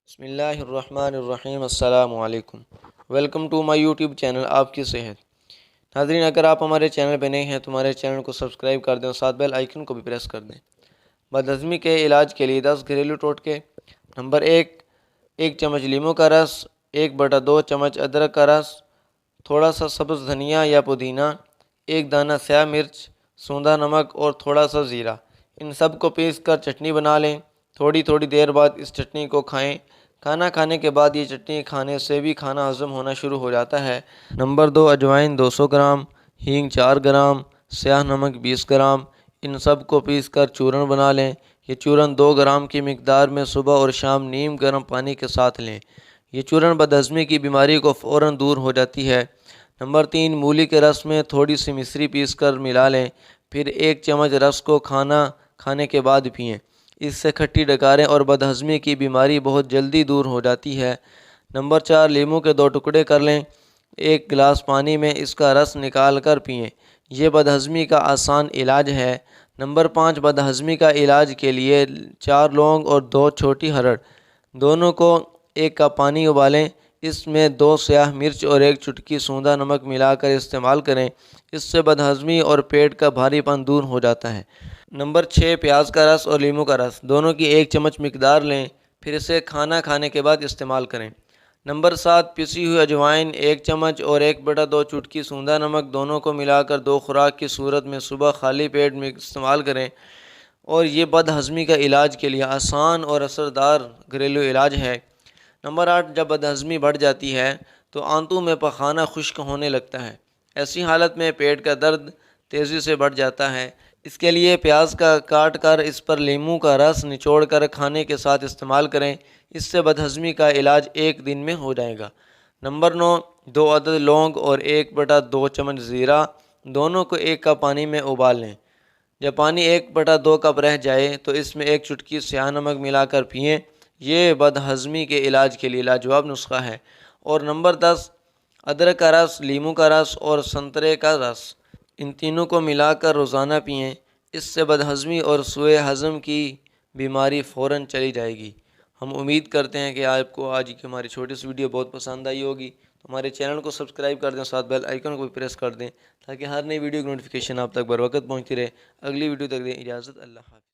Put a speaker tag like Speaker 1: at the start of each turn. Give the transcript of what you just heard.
Speaker 1: بسم اللہ الرحمن الرحیم۔ السلام علیکم، welcome to my YouTube channel آپ کی صحت۔ ناظرین، اگر آپ ہمارے چینل پہ نئے ہیں تو ہمارے چینل کو سبسکرائب کر دیں اور ساتھ بیل آئیکن کو بھی پریس کر دیں۔ بد ہضمی کے علاج کے لیے 10 گھریلو ٹوٹکے۔ نمبر 1، 1 چمچ لیموں کا رس، 1/2 چمچ ادرک کا رس، تھوڑا سا سبز دھنیا یا پودینہ، 1 دانہ سیاہ مرچ، سوندا نمک اور تھوڑا سا زیرہ۔ ان سب کو پیس کر چٹنی بنا لیں۔ تھوڑی دیر بعد اس چٹنی کو کھائیں۔ کھانا کھانے کے بعد یہ چٹنی کھانے سے بھی کھانا ہضم ہونا شروع ہو جاتا ہے۔ نمبر 2، اجوائن 200 گرام، ہینگ 4 گرام، سیاہ نمک 20 گرام۔ ان سب کو پیس کر چورن بنا لیں۔ یہ چورن 2 گرام کی مقدار میں صبح اور شام نیم گرم پانی کے ساتھ لیں۔ یہ چورن بد ہضمی کی بیماری کو فوراً دور ہو جاتی ہے۔ نمبر 3، مولی کے رس میں تھوڑی سی مصری پیس کر ملا لیں، پھر 1 چمچ رس کو کھانا کھانے کے بعد پئیں۔ اس سے کھٹی ڈکاریں اور بد ہضمی کی بیماری بہت جلدی دور ہو جاتی ہے۔ نمبر 4، لیموں کے 2 ٹکڑے کر لیں، 1 گلاس پانی میں اس کا رس نکال کر پئیں۔ یہ بد ہضمی کا آسان علاج ہے۔ نمبر 5، بد ہضمی کا علاج کے لیے 4 لونگ اور 2 چھوٹی ہرڑ، دونوں کو 1 کپ پانی ابالیں۔ اس میں 2 سیاہ مرچ اور 1 چٹکی سوندا نمک ملا کر استعمال کریں۔ اس سے بد ہضمی اور پیٹ کا بھاری پن دور ہو جاتا ہے۔ نمبر 6، پیاز کا رس اور لیموں کا رس، دونوں کی 1 چمچ مقدار لیں، پھر اسے کھانا کھانے کے بعد استعمال کریں۔ نمبر 7، پسی ہوئی اجوائن 1 چمچ اور 1/2 چٹکی سوندا نمک، دونوں کو ملا کر 2 خوراک کی صورت میں صبح خالی پیٹ میں استعمال کریں، اور یہ بد ہضمی کا علاج کے لیے آسان اور اثردار گھریلو علاج ہے۔ نمبر 8، جب بد ہضمی بڑھ جاتی ہے تو آنتوں میں پخانہ خشک ہونے لگتا ہے۔ ایسی حالت میں پیٹ کا درد تیزی سے بڑھ جاتا ہے۔ اس کے لیے پیاز کا کاٹ کر اس پر لیموں کا رس نچوڑ کر کھانے کے ساتھ استعمال کریں۔ اس سے بد ہضمی کا علاج 1 دن میں ہو جائے گا۔ نمبر 9، 2 عدد لونگ اور 1/2 چمچ زیرہ، دونوں کو 1 کپ پانی میں ابال لیں۔ جب پانی 1/2 کپ رہ جائے تو اس میں 1 چٹکی سیاہ نمک ملا کر پئیں۔ یہ بد ہضمی کے علاج کے لیے لاجواب نسخہ ہے۔ اور نمبر 10، ادرک کا رس، لیموں کا رس اور سنترے کا رس، ان تینوں کو ملا کر روزانہ پئیں۔ اس سے بد ہضمی اور سوء ہضم کی بیماری فوراً چلی جائے گی۔ ہم امید کرتے ہیں کہ آپ کو آج کی ہماری چھوٹی سی ویڈیو بہت پسند آئی ہوگی۔ تو ہمارے چینل کو سبسکرائب کر دیں، ساتھ بیل آئیکن کو بھی پریس کر دیں تاکہ ہر نئی ویڈیو کی نوٹیفیکیشن آپ تک بر وقت پہنچتی رہے۔ اگلی ویڈیو تک دیں اجازت، اللہ حافظ۔